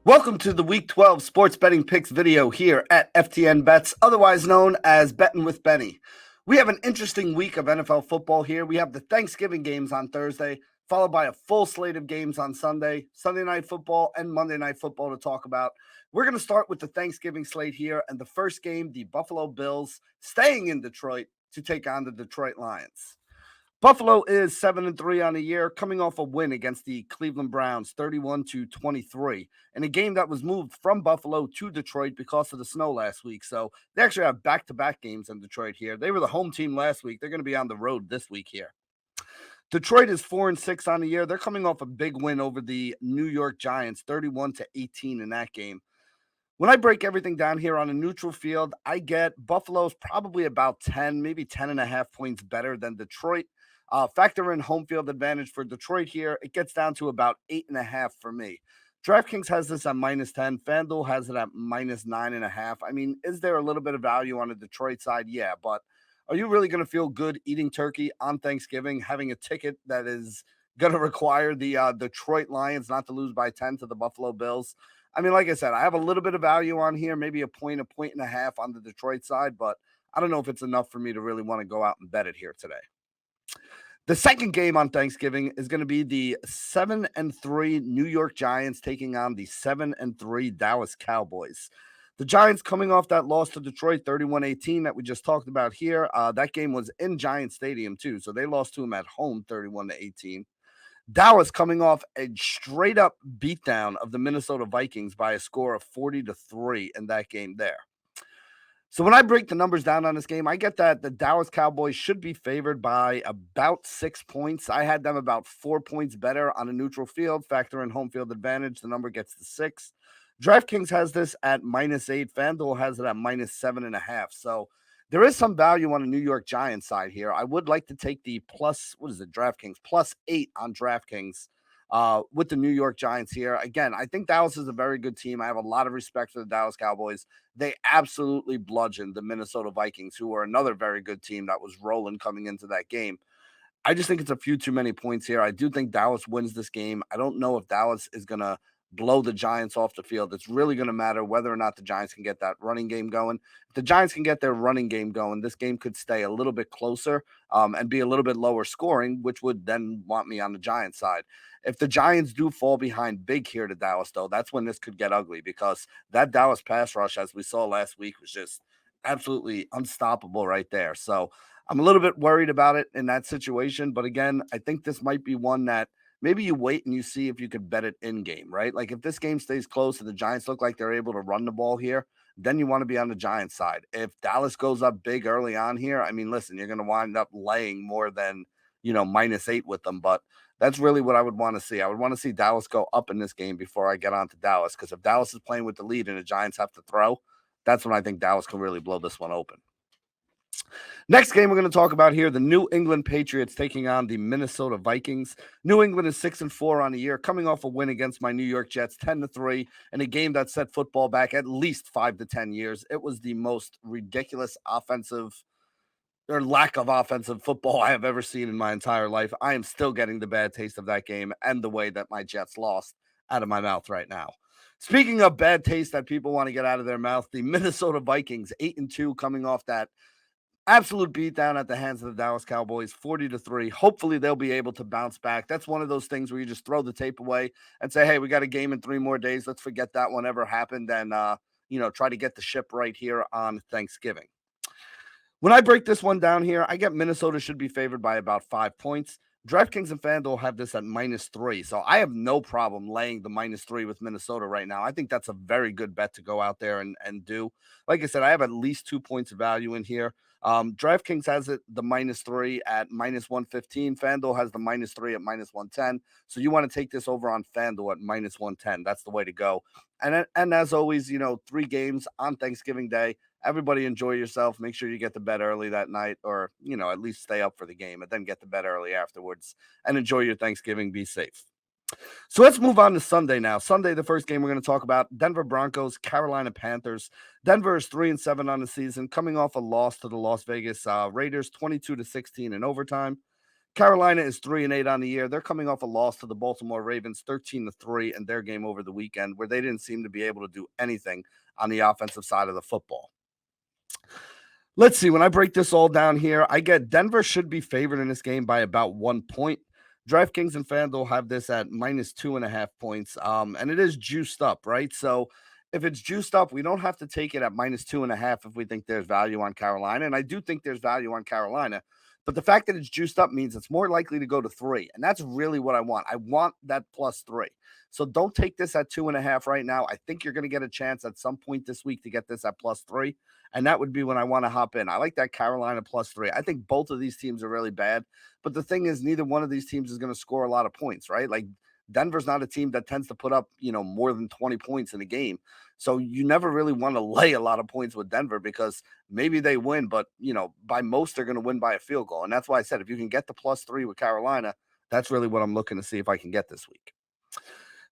Welcome to the Week 12 Sports Betting Picks video here at FTN Bets, otherwise known as Betting with Benny. We have an interesting week of NFL football here. We have the Thanksgiving games on Thursday, followed by a full slate of games on Sunday, Sunday Night Football, and Monday Night Football to talk about. We're going to start with the Thanksgiving slate here, and the first game, the Buffalo Bills, staying in Detroit to take on the Detroit Lions. Buffalo is 7-3 on the year, coming off a win against the Cleveland Browns, 31-23, in a game that was moved from Buffalo to Detroit because of the snow last week. So they actually have back-to-back games in Detroit here. They were the home team last week. They're going to be on the road this week here. Detroit is 4-6 on the year. They're coming off a big win over the New York Giants, 31-18 in that game. When I break everything down here on a neutral field, I get Buffalo's probably about 10, maybe 10.5 points better than Detroit. Factor in home field advantage for Detroit here. It gets down to about 8.5 for me. DraftKings has this at -10. FanDuel has it at -9.5. I mean, is there a little bit of value on the Detroit side? Yeah, but are you really going to feel good eating turkey on Thanksgiving, having a ticket that is going to require the Detroit Lions not to lose by 10 to the Buffalo Bills? I mean, like I said, I have a little bit of value on here, maybe a point and a half on the Detroit side, but I don't know if it's enough for me to really want to go out and bet it here today. The second game on Thanksgiving is going to be the 7-3 New York Giants taking on the 7-3 Dallas Cowboys. The Giants coming off that loss to Detroit, 31-18 that we just talked about here. That game was in Giant Stadium too, so they lost to them at home, 31-18. Dallas coming off a straight up beatdown of the Minnesota Vikings by a score of 40-3 in that game there. So when I break the numbers down on this game, I get that the Dallas Cowboys should be favored by about 6 points. I had them about 4 points better on a neutral field. Factor in home field advantage, the number gets to 6. DraftKings has this at -8. FanDuel has it at -7.5. So there is some value on the New York Giants side here. I would like to take the DraftKings +8 on DraftKings with the New York Giants here. Again, I think Dallas is a very good team. I have a lot of respect for the Dallas Cowboys. They absolutely bludgeoned the Minnesota Vikings, who are another very good team that was rolling coming into that game. I just think it's a few too many points here. I do think Dallas wins this game. I don't know if Dallas is going to blow the Giants off the field. It's really going to matter whether or not the Giants can get that running game going. If the Giants can get their running game going, this game could stay a little bit closer and be a little bit lower scoring, which would then want me on the Giants side. If the Giants do fall behind big here to Dallas, though, that's when this could get ugly because that Dallas pass rush, as we saw last week, was just absolutely unstoppable right there. So I'm a little bit worried about it in that situation. But again, I think this might be one that maybe you wait and you see if you could bet it in game, right? Like if this game stays close and the Giants look like they're able to run the ball here, then you want to be on the Giants side. If Dallas goes up big early on here, I mean, listen, you're going to wind up laying more than, -8 with them. But that's really what I would want to see. I would want to see Dallas go up in this game before I get on to Dallas, because if Dallas is playing with the lead and the Giants have to throw, that's when I think Dallas can really blow this one open. Next game we're going to talk about here, the New England Patriots taking on the Minnesota Vikings. New England is 6-4 on the year, coming off a win against my New York Jets, 10-3, in a game that set football back at least 5 to 10 years. It was the most ridiculous offensive or lack of offensive football I have ever seen in my entire life. I am still getting the bad taste of that game and the way that my Jets lost out of my mouth right now. Speaking of bad taste that people want to get out of their mouth, the Minnesota Vikings, 8-2, coming off that absolute beatdown at the hands of the Dallas Cowboys, 40-3. Hopefully they'll be able to bounce back. That's one of those things where you just throw the tape away and say, hey, we got a game in 3 more days. Let's forget that one ever happened and, try to get the ship right here on Thanksgiving. When I break this one down here, I get Minnesota should be favored by about 5 points. DraftKings and FanDuel have this at -3. So I have no problem laying the -3 with Minnesota right now. I think that's a very good bet to go out there and do. Like I said, I have at least 2 points of value in here. DraftKings has it the -3 at -115. FanDuel has the -3 at -110. So you want to take this over on FanDuel at -110. That's the way to go. And as always, 3 games on Thanksgiving Day. Everybody enjoy yourself. Make sure you get to bed early that night, or, at least stay up for the game and then get to bed early afterwards and enjoy your Thanksgiving. Be safe. So let's move on to Sunday now. Sunday, the first game we're going to talk about, Denver Broncos, Carolina Panthers. Denver is 3-7 on the season, coming off a loss to the Las Vegas Raiders, 22-16 in overtime. Carolina is 3-8 on the year. They're coming off a loss to the Baltimore Ravens, 13-3 in their game over the weekend, where they didn't seem to be able to do anything on the offensive side of the football. Let's see. When I break this all down here, I get Denver should be favored in this game by about 1 point. DraftKings and FanDuel have this at minus 2.5 points. And it is juiced up, right? So if it's juiced up, we don't have to take it at minus 2.5 if we think there's value on Carolina. And I do think there's value on Carolina. But the fact that it's juiced up means it's more likely to go to 3. And that's really what I want. I want that plus 3. So don't take this at 2.5 right now. I think you're going to get a chance at some point this week to get this at plus 3. And that would be when I want to hop in. I like that Carolina plus 3. I think both of these teams are really bad. But the thing is, neither one of these teams is going to score a lot of points, right? Like Denver's not a team that tends to put up, more than 20 points in a game. So you never really want to lay a lot of points with Denver because maybe they win, but, by most they're going to win by a field goal. And that's why I said if you can get the plus 3 with Carolina, that's really what I'm looking to see if I can get this week.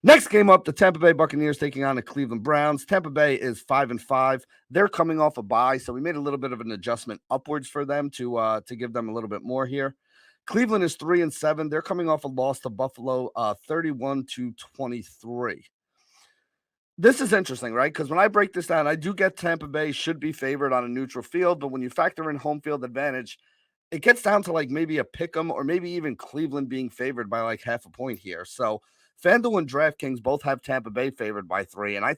Next game up, the Tampa Bay Buccaneers taking on the Cleveland Browns. Tampa Bay is 5-5. They're coming off a bye, so we made a little bit of an adjustment upwards for them to give them a little bit more here. Cleveland is 3-7. They're coming off a loss to Buffalo, 31-23. This is interesting, right? Because when I break this down, I do get Tampa Bay should be favored on a neutral field, but when you factor in home field advantage, it gets down to like maybe a pick 'em or maybe even Cleveland being favored by like half a point here. So FanDuel and DraftKings both have Tampa Bay favored by 3. And I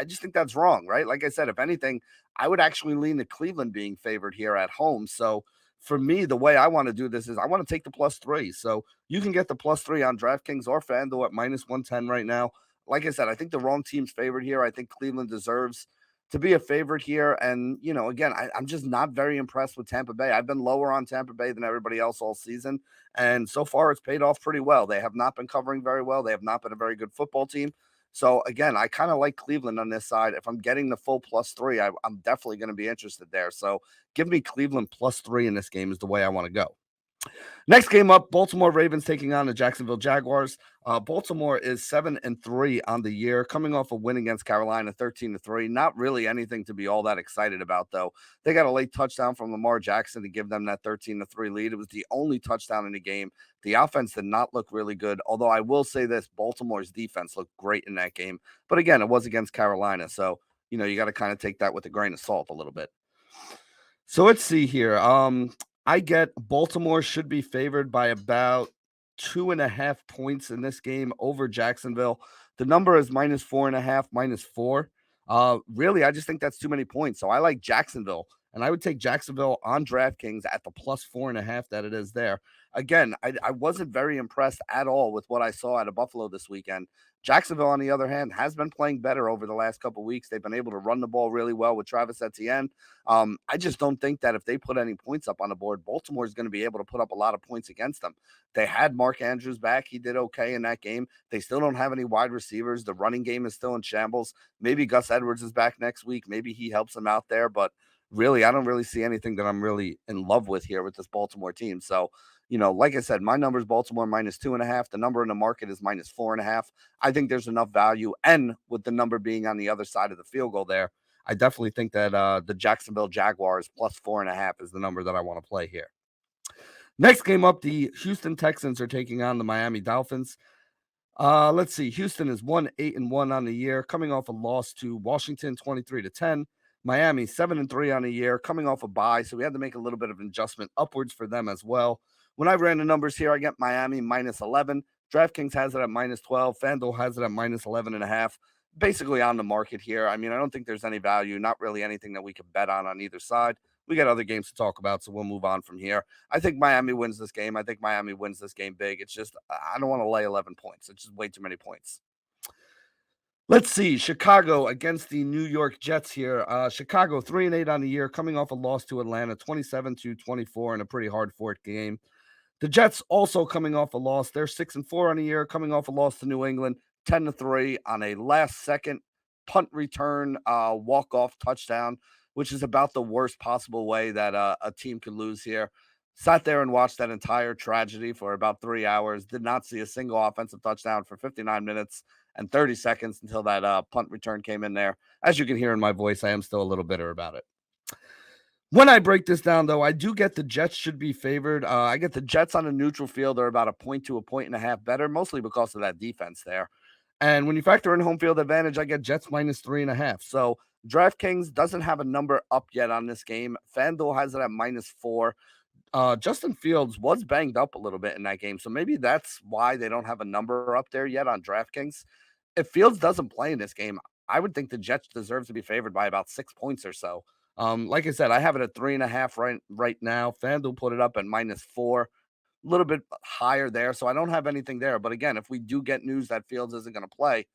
just think that's wrong, right? Like I said, if anything, I would actually lean to Cleveland being favored here at home. So for me, the way I want to do this is I want to take the plus 3. So you can get the plus 3 on DraftKings or FanDuel at minus 110 right now. Like I said, I think the wrong team's favored here. I think Cleveland deserves to be a favorite here. And, again, I'm just not very impressed with Tampa Bay. I've been lower on Tampa Bay than everybody else all season. And so far, it's paid off pretty well. They have not been covering very well. They have not been a very good football team. So, again, I kind of like Cleveland on this side. If I'm getting the full plus 3, I'm definitely going to be interested there. So, give me Cleveland plus 3 in this game is the way I want to go. Next game up, Baltimore Ravens taking on the Jacksonville Jaguars. Baltimore is 7-3 on the year, coming off a win against Carolina, 13-3. Not really anything to be all that excited about, though. They got a late touchdown from Lamar Jackson to give them that 13-3 lead. It was the only touchdown in the game. The offense did not look really good, although I will say this, Baltimore's defense looked great in that game. But again, it was against Carolina, so you got to kind of take that with a grain of salt a little bit. So let's see here. I get Baltimore should be favored by about 2.5 points in this game over Jacksonville. The number is minus 4.5, minus 4. Really, I just think that's too many points. So I like Jacksonville, and I would take Jacksonville on DraftKings at the plus 4.5 that it is there. Again, I wasn't very impressed at all with what I saw out of Buffalo this weekend. Jacksonville, on the other hand, has been playing better over the last couple of weeks. They've been able to run the ball really well with Travis Etienne. I just don't think that if they put any points up on the board, Baltimore is going to be able to put up a lot of points against them. They had Mark Andrews back. He did okay in that game. They still don't have any wide receivers. The running game is still in shambles. Maybe Gus Edwards is back next week. Maybe he helps them out there. But really, I don't really see anything that I'm really in love with here with this Baltimore team. So, like I said, my number is Baltimore minus 2.5. The number in the market is minus 4.5. I think there's enough value. And with the number being on the other side of the field goal there, I definitely think that the Jacksonville Jaguars plus 4.5 is the number that I want to play here. Next game up, the Houston Texans are taking on the Miami Dolphins. Let's see. Houston is 1-8-1 on the year, coming off a loss to Washington 23-10. Miami 7-3 on the year, coming off a bye, so we had to make a little bit of an adjustment upwards for them as well. When I ran the numbers here, I get Miami minus 11. DraftKings has it at minus 12. FanDuel has it at minus 11.5. Basically on the market here. I mean, I don't think there's any value, not really anything that we could bet on either side. We got other games to talk about, so we'll move on from here. I think Miami wins this game. I think Miami wins this game big. It's just, I don't want to lay 11 points. It's just way too many points. Let's see. Chicago against the New York Jets here. Chicago 3-8 on the year, coming off a loss to Atlanta, 27-24 in a pretty hard-fought game. The Jets also coming off a loss. They're 6-4 on the year, coming off a loss to New England, 10-3 on a last-second punt return walk-off touchdown, which is about the worst possible way that a team could lose here. Sat there and watched that entire tragedy for about 3 hours. Did not see a single offensive touchdown for 59 minutes and 30 seconds until that punt return came in there. As you can hear in my voice, I am still a little bitter about it. When I break this down, though, I do get the Jets should be favored. I get the Jets on a neutral field. They're about a point to a point and a half better, mostly because of that defense there. And when you factor in home field advantage, I get Jets minus 3.5. So DraftKings doesn't have a number up yet on this game. FanDuel has it at -4. Justin Fields was banged up a little bit in that game, so maybe that's why they don't have a number up there yet on DraftKings. If Fields doesn't play in this game, I would think the Jets deserve to be favored by about 6 points or so. Like I said, I have it at 3.5 right now. FanDuel put it up at -4, a little bit higher there, so I don't have anything there. But again, if we do get news that Fields isn't going to play,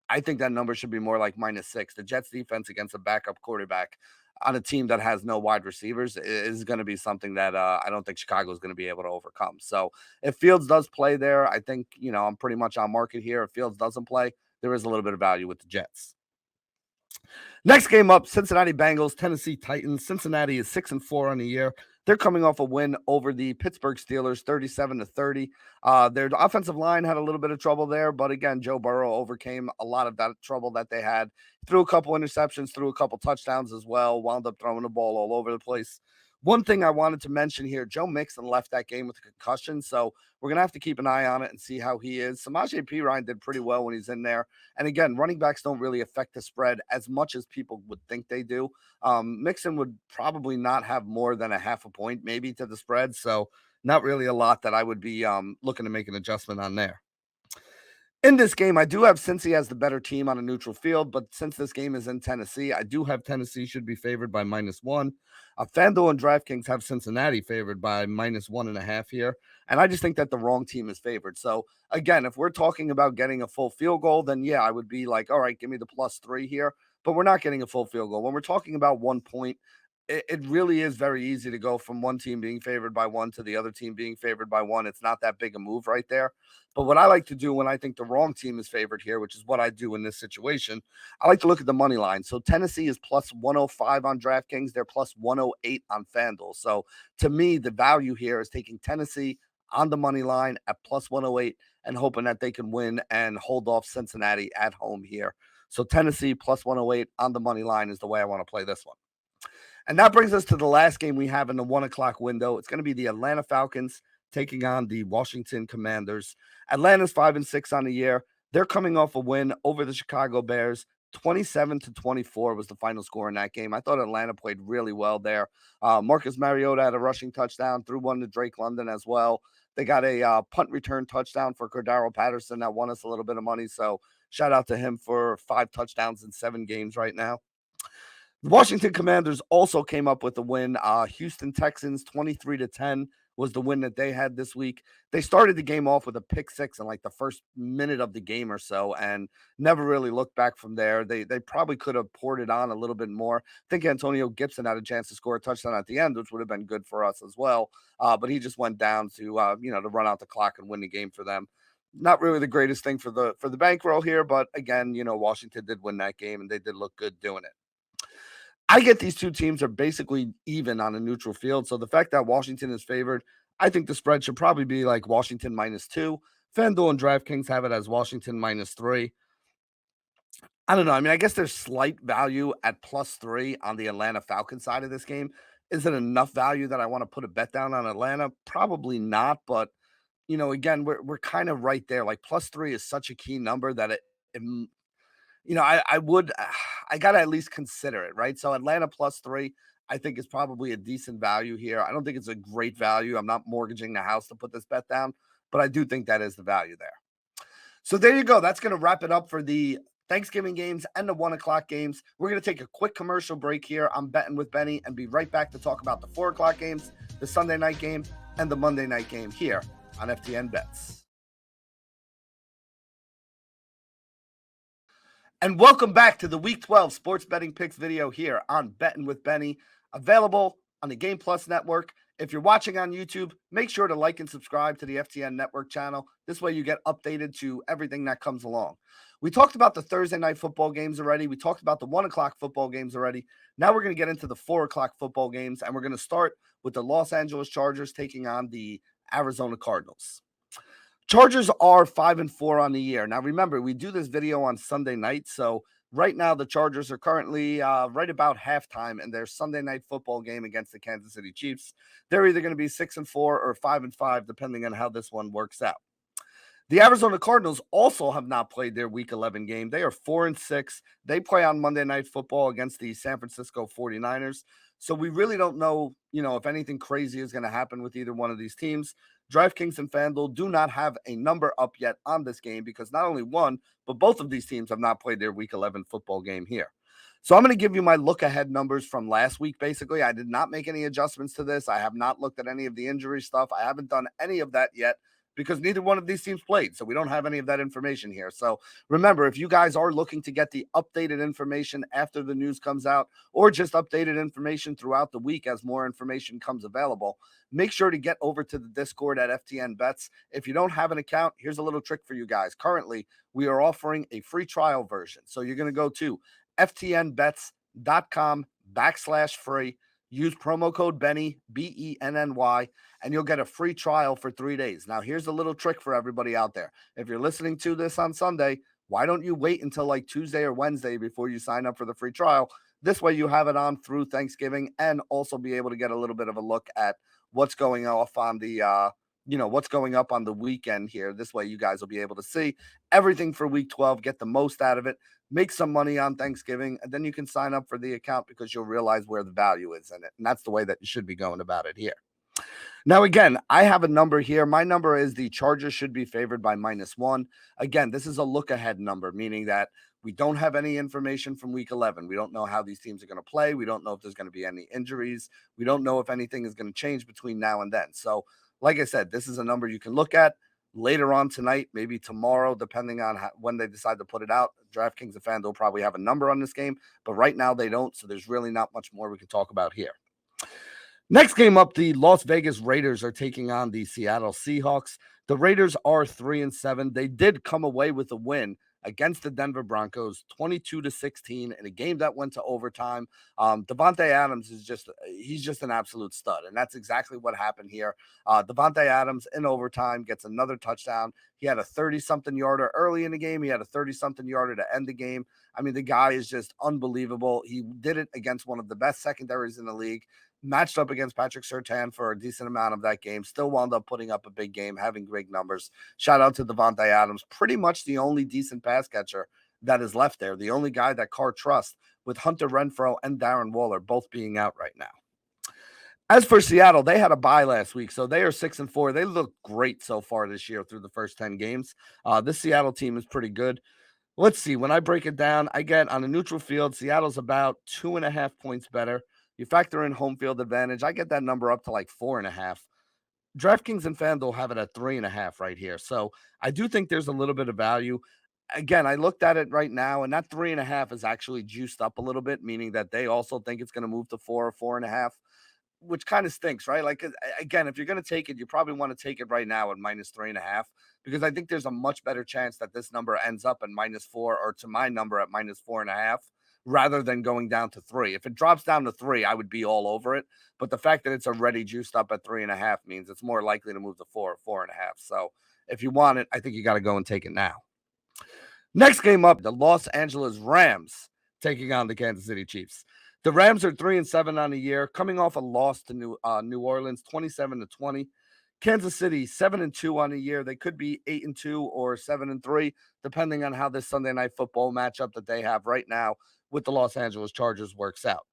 I think that number should be more like -6. The Jets defense against a backup quarterback on a team that has no wide receivers is going to be something that I don't think Chicago is going to be able to overcome. So if Fields does play there, I think, I'm pretty much on market here. If Fields doesn't play, there is a little bit of value with the Jets. Next game up, Cincinnati Bengals, Tennessee Titans. Cincinnati is 6-4 on the year. They're coming off a win over the Pittsburgh Steelers, 37-30. Their offensive line had a little bit of trouble there, but again, Joe Burrow overcame a lot of that trouble that they had. Threw a couple interceptions, threw a couple touchdowns as well, wound up throwing the ball all over the place. One thing I wanted to mention here, Joe Mixon left that game with a concussion, so we're going to have to keep an eye on it and see how he is. Samaje Perine did pretty well when he's in there. And again, running backs don't really affect the spread as much as people would think they do. Mixon would probably not have more than a half a point maybe to the spread, so not really a lot that I would be looking to make an adjustment on there. In this game, I do have Cincy as the better team on a neutral field, but since this game is in Tennessee, I do have Tennessee should be favored by -1. FanDuel and DraftKings have Cincinnati favored by -1.5 here, and I just think that the wrong team is favored. So again, if we're talking about getting a full field goal, then yeah, I would be like, all right, give me the +3 here, but we're not getting a full field goal. When we're talking about 1 point, it really is very easy to go from one team being favored by 1 to the other team being favored by 1. It's not that big a move right there. But what I like to do when I think the wrong team is favored here, which is what I do in this situation, I like to look at the money line. So Tennessee is +105 on DraftKings. They're +108 on FanDuel. So to me, the value here is taking Tennessee on the money line at +108 and hoping that they can win and hold off Cincinnati at home here. So Tennessee +108 on the money line is the way I want to play this one. And that brings us to the last game we have in the 1 o'clock window. It's going to be the Atlanta Falcons taking on the Washington Commanders. Atlanta's 5-6 on the year. They're coming off a win over the Chicago Bears. 27-24 was the final score in that game. I thought Atlanta played really well there. Marcus Mariota had a rushing touchdown, threw one to Drake London as well. They got a punt return touchdown for Cordaro Patterson that won us a little bit of money. So shout out to him for 5 touchdowns in 7 games right now. The Washington Commanders also came up with a win. Houston Texans 23-10 was the win that they had this week. They started the game off with a pick six in like the first minute of the game or so and never really looked back from there. They probably could have poured it on a little bit more. I think Antonio Gibson had a chance to score a touchdown at the end, which would have been good for us as well. But he just went down to to run out the clock and win the game for them. Not really the greatest thing for the bankroll here, but again, Washington did win that game and they did look good doing it. I get these two teams are basically even on a neutral field. So the fact that Washington is favored, I think the spread should probably be like Washington -2. FanDuel and DraftKings have it as Washington -3. I don't know. I mean, I guess there's slight value at +3 on the Atlanta Falcons side of this game. Is it enough value that I want to put a bet down on Atlanta? Probably not. But again, we're kind of right there. Like +3 is such a key number that it I would, I got to at least consider it, right? So Atlanta +3, I think is probably a decent value here. I don't think it's a great value. I'm not mortgaging the house to put this bet down, but I do think that is the value there. So there you go. That's going to wrap it up for the Thanksgiving games and the 1 o'clock games. We're going to take a quick commercial break here. I'm betting with Benny and be right back to talk about the 4 o'clock games, the Sunday night game, and the Monday night game here on FTN Bets. And welcome back to the Week 12 Sports Betting Picks video here on Betting with Benny, available on the Game Plus Network. If you're watching on YouTube, make sure to like and subscribe to the FTN Network channel. This way you get updated to everything that comes along. We talked about the Thursday night football games already. We talked about the 1 o'clock football games already. Now we're going to get into the 4 o'clock football games, and we're going to start with the Los Angeles Chargers taking on the Arizona Cardinals. Chargers are 5-4 on the year. Now, remember, we do this video on Sunday night, so Right now, the Chargers are currently right about halftime in their Sunday night football game against the Kansas City Chiefs. They're either going to be 6-4 or 5-5, depending on how this one works out. The Arizona Cardinals also have not played their Week 11 game. They are 4-6. They play on Monday Night Football against the San Francisco 49ers. So we really don't know, if anything crazy is going to happen with either one of these teams. DraftKings and FanDuel do not have a number up yet on this game because not only one, but both of these teams have not played their Week 11 football game here. So I'm going to give you my look-ahead numbers from last week, basically. I did not make any adjustments to this. I have not looked at any of the injury stuff. I haven't done any of that yet, because neither one of these teams played. So we don't have any of that information here. So remember, if you guys are looking to get the updated information after the news comes out, or just updated information throughout the week as more information comes available, make sure to get over to the Discord at FTN Bets. If you don't have an account, here's a little trick for you guys. Currently, we are offering a free trial version. So you're going to go to ftnbets.com/free. Use promo code Benny, Benny, and you'll get a free trial for 3 days. Now, here's a little trick for everybody out there. If you're listening to this on Sunday, why don't you wait until like Tuesday or Wednesday before you sign up for the free trial? This way you have it on through Thanksgiving and also be able to get a little bit of a look at what's going off on the what's going up on the weekend here. This way you guys will be able to see everything for week 12, get the most out of it, make some money on Thanksgiving, and then you can sign up for the account because you'll realize where the value is in it. And that's the way that you should be going about it here. Now, again, I have a number here. My number is the Chargers should be favored by -1. Again, this is a look ahead number, meaning that we don't have any information from week 11. We don't know how these teams are going to play. We don't know if there's going to be any injuries. We don't know if anything is going to change between now and then. So, like I said, this is a number you can look at later on tonight, maybe tomorrow, depending on when they decide to put it out. DraftKings and FanDuel probably have a number on this game, but right now they don't. So there's really not much more we can talk about here. Next game up, the Las Vegas Raiders are taking on the Seattle Seahawks. The Raiders are 3-7. They did come away with a win against the Denver Broncos, 22-16, in a game that went to overtime. Devontae Adams he's just an absolute stud, and that's exactly what happened here. Devontae Adams in overtime gets another touchdown. He had a 30-something yarder early in the game. He had a 30-something yarder to end the game. I mean, the guy is just unbelievable. He did it against one of the best secondaries in the league, matched up against Patrick Surtain for a decent amount of that game, still wound up putting up a big game, having great numbers. Shout out to Devontae Adams, pretty much the only decent pass catcher that is left there, the only guy that Carr trusts, with Hunter Renfrow and Darren Waller both being out right now. As for Seattle, they had a bye last week, so they are 6-4. They look great so far this year through the first 10 games. This Seattle team is pretty good. Let's see. When I break it down, I get on a neutral field, Seattle's about 2.5 points better. You factor in home field advantage, I get that number up to like 4.5. DraftKings and FanDuel have it at 3.5 right here. So I do think there's a little bit of value. Again, I looked at it right now, and that 3.5 is actually juiced up a little bit, meaning that they also think it's going to move to 4 or 4.5, which kind of stinks, right? Like, again, if you're going to take it, you probably want to take it right now at -3.5, because I think there's a much better chance that this number ends up at -4 or to my number at -4.5 rather than going down to 3. If it drops down to 3, I would be all over it. But the fact that it's already juiced up at 3.5 means it's more likely to move to 4 or 4.5. So if you want it, I think you got to go and take it now. Next game up, the Los Angeles Rams taking on the Kansas City Chiefs. The Rams are 3-7 on the year, coming off a loss to New Orleans, 27-20. Kansas City 7-2 on the year. They could be 8-2 or 7-3, depending on how this Sunday Night Football matchup that they have right now with the Los Angeles Chargers works out.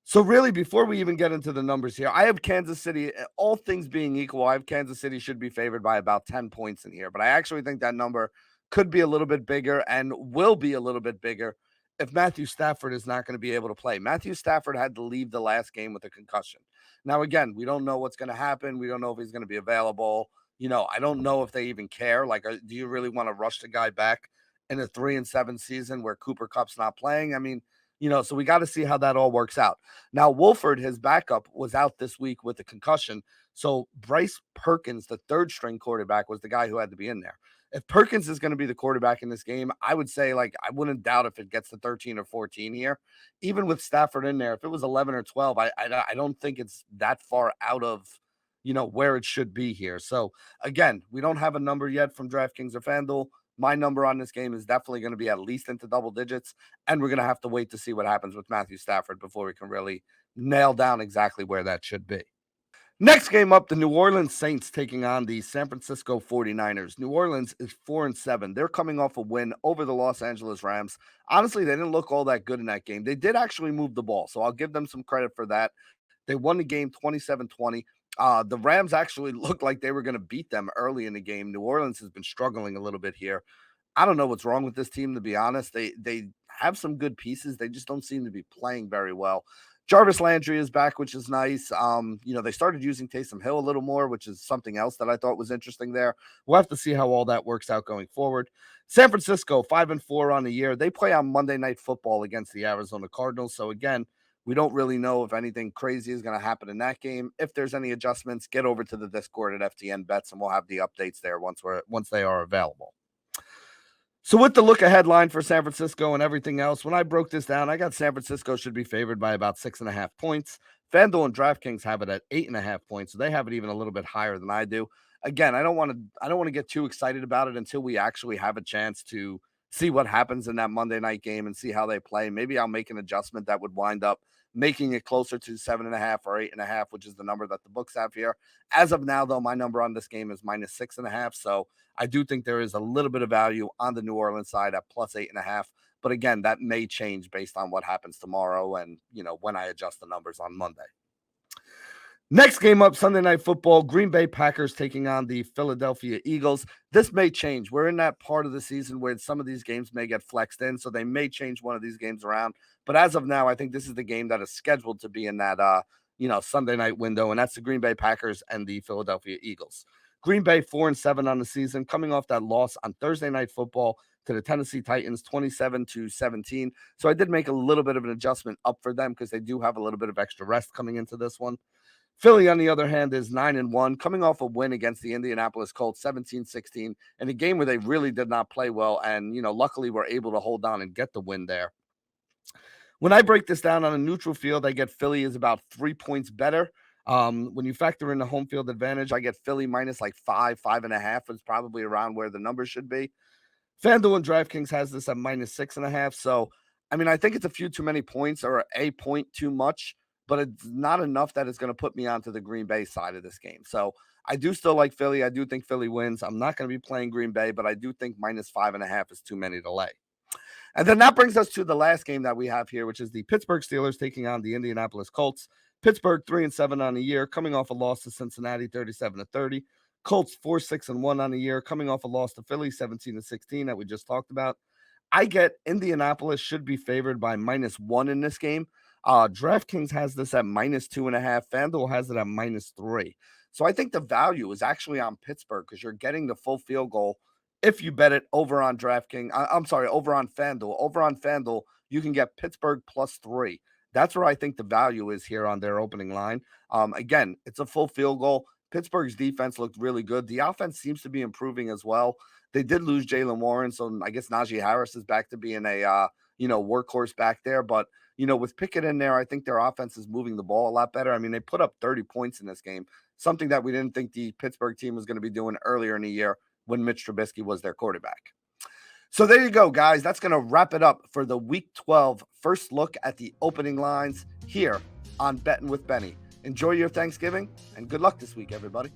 So really, before we even get into the numbers here, I have Kansas City, all things being equal, I have Kansas City should be favored by about 10 points in here. But I actually think that number could be a little bit bigger and will be a little bit bigger if Matthew Stafford is not going to be able to play. Matthew Stafford had to leave the last game with a concussion. Now, again, we don't know what's going to happen. We don't know if he's going to be available. I don't know if they even care. Like, do you really want to rush the guy back in a 3-7 season where Cooper Kupp's not playing? I mean, so we got to see how that all works out. Now, Wolford, his backup, was out this week with a concussion. So Bryce Perkins, the third string quarterback, was the guy who had to be in there. If Perkins is going to be the quarterback in this game, I would say, I wouldn't doubt if it gets to 13 or 14 here. Even with Stafford in there, if it was 11 or 12, I don't think it's that far out of, where it should be here. So, again, we don't have a number yet from DraftKings or FanDuel. My number on this game is definitely going to be at least into double digits, and we're going to have to wait to see what happens with Matthew Stafford before we can really nail down exactly where that should be. Next game up, the New Orleans Saints taking on the San Francisco 49ers. New Orleans is 4-7. They're coming off a win over the Los Angeles Rams. Honestly, they didn't look all that good in that game. They did actually move the ball, so I'll give them some credit for that. They won the game 27-20. The Rams actually looked like they were going to beat them early in the game. New Orleans has been struggling a little bit here. I don't know what's wrong with this team, to be honest. They have some good pieces. They just don't seem to be playing very well. Jarvis Landry is back, which is nice. They started using Taysom Hill a little more, which is something else that I thought was interesting there. We'll have to see how all that works out going forward. San Francisco, 5-4 on the year. They play on Monday Night Football against the Arizona Cardinals. So again, we don't really know if anything crazy is going to happen in that game. If there's any adjustments, get over to the Discord at FTN Bets, and we'll have the updates there once they are available. So with the look-ahead line for San Francisco and everything else, when I broke this down, I got San Francisco should be favored by about 6.5 points. FanDuel and DraftKings have it at 8.5 points, so they have it even a little bit higher than I do. Again, I don't want to get too excited about it until we actually have a chance to see what happens in that Monday night game and see how they play. Maybe I'll make an adjustment that would wind up making it closer to 7.5 or 8.5, which is the number that the books have here. As of now, though, my number on this game is -6.5. So I do think there is a little bit of value on the New Orleans side at +8.5. But again, that may change based on what happens tomorrow and, when I adjust the numbers on Monday. Next game up, Sunday Night Football, Green Bay Packers taking on the Philadelphia Eagles. This may change. We're in that part of the season where some of these games may get flexed in, so they may change one of these games around. But as of now, I think this is the game that is scheduled to be in that, Sunday night window, and that's the Green Bay Packers and the Philadelphia Eagles. Green Bay 4-7 on the season, coming off that loss on Thursday Night Football to the Tennessee Titans, 27-17. So I did make a little bit of an adjustment up for them because they do have a little bit of extra rest coming into this one. Philly, on the other hand, is 9-1, coming off a win against the Indianapolis Colts, 17-16, in a game where they really did not play well, and, luckily were able to hold on and get the win there. When I break this down on a neutral field, I get Philly is about 3 points better. When you factor in the home field advantage, I get Philly minus like 5.5 is probably around where the number should be. FanDuel and DraftKings has this at -6.5. So, I think it's a few too many points or a point too much, but it's not enough that it's going to put me onto the Green Bay side of this game. So I do still like Philly. I do think Philly wins. I'm not going to be playing Green Bay, but I do think -5.5 is too many to lay. And then that brings us to the last game that we have here, which is the Pittsburgh Steelers taking on the Indianapolis Colts. Pittsburgh 3-7 on the year, coming off a loss to Cincinnati 37-30. Colts 4-6-1 on the year, coming off a loss to Philly 17-16 that we just talked about. I get Indianapolis should be favored by -1 in this game. DraftKings has this at -2.5. FanDuel has it at -3. So I think the value is actually on Pittsburgh because you're getting the full field goal if you bet it over on DraftKings. Over on FanDuel. Over on FanDuel, you can get Pittsburgh +3. That's where I think the value is here on their opening line. Again, it's a full field goal. Pittsburgh's defense looked really good. The offense seems to be improving as well. They did lose Jaylen Warren, so I guess Najee Harris is back to being a workhorse back there. But with Pickett in there, I think their offense is moving the ball a lot better. They put up 30 points in this game, something that we didn't think the Pittsburgh team was going to be doing earlier in the year when Mitch Trubisky was their quarterback. So there you go, guys. That's going to wrap it up for the Week 12 first look at the opening lines here on Betting with Benny. Enjoy your Thanksgiving, and good luck this week, everybody.